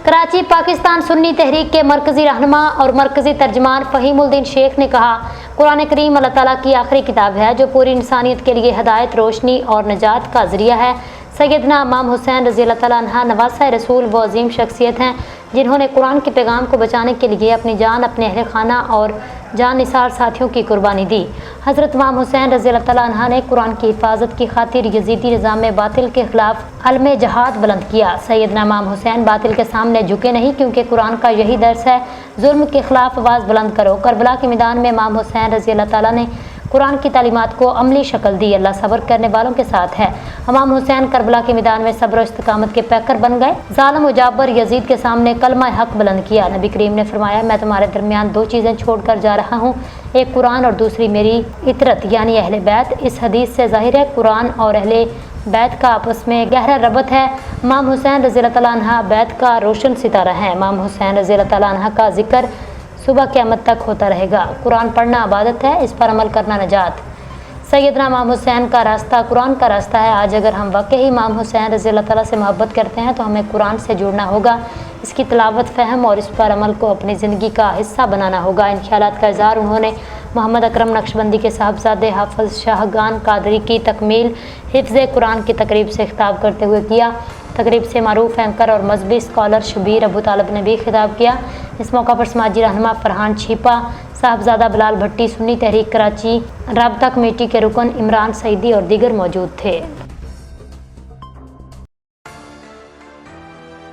कराची पाकिस्तान सुन्नी तहरीक के मरकजी रहनुमा और मरकजी तर्जमान फ़हीमुद्दीन शेख ने कहा, कुरान करीम अल्लाह ताला की आखिरी किताब है जो पूरी इंसानियत के लिए हिदायत, रोशनी और नजात का ज़रिया है। सैयदना इमाम हुसैन रज़ी अल्लाह ताला अन्हा नवासा रसूल व अजीम शख्सियत हैं जिन्होंने कुरान के पैगाम को बचाने के लिए अपनी जान, अपने अहल खाना और जान निसार साथियों की कुर्बानी दी। हज़रत इमाम हुसैन रज़ी अल्लाह ताला अन्हा ने कुरान की हिफाजत की खातिर यजीदी निज़ाम में बातिल के खिलाफ अलम जहाद बुलंद किया। सैयदना इमाम हुसैन बातिल के सामने झुके नहीं, क्योंकि कुरान का यही दर्स है, जुल्म के खिलाफ आवाज़ बुलंद करो। करबला के मैदान में इमाम हुसैन रज़ी अल्लाह ताला ने कुरान की तालीमात को अमली शक्ल दी। अल्लाह सब्र करने वालों के साथ है। इमाम हुसैन करबला के मैदान में सब्र और इस्तिकामत के पैकर बन गए। जालिम व जाबर यजीद के सामने कलमा हक बुलंद किया। नबी करीम ने फरमाया, मैं तुम्हारे दरमियान दो चीज़ें छोड़कर जा रहा हूँ, एक कुरान और दूसरी मेरी इतरत यानी अहले बैत। इस हदीस से जाहिर है कुरान और अहले बैत का आपस में गहरा रबत है। इमाम हुसैन रज़ी अल्लाह ताला अन्हा बैत का रोशन सितारा है। इमाम हुसैन रज़ी अल्लाह ताला अन्हा का जिक्र सुबह क़यामत तक होता रहेगा। कुरान पढ़ना इबादत है, इस पर अमल करना नजात। सैयदना इमाम हुसैन का रास्ता कुरान का रास्ता है। आज अगर हम वाकई इमाम हुसैन रज़ी अल्लाह ताला से मोहब्बत करते हैं तो हमें कुरान से जुड़ना होगा, इसकी तिलावत, फ़हम और इस पर अमल को अपनी ज़िंदगी का हिस्सा बनाना होगा। इन ख्यालात का इज़हार उन्होंने मोहम्मद अकरम नक्शबंदी के साहबजादे हाफ़िज़ शाहगान कादरी की तकमील हिफ्ज़ कुरान की तकरीब से खिताब करते हुए किया। तकरीब से मारूफ एंकर और मजहबी स्कॉलर शबीर अबू तालब ने भी खिताब किया। इस मौका पर समाजी रहनुमा फरहान छिपा, साहबजादा बिलाल भट्टी, सुन्नी तहरीक कराची, राबता कमेटी के रुकन इमरान सईदी और दीगर मौजूद थे।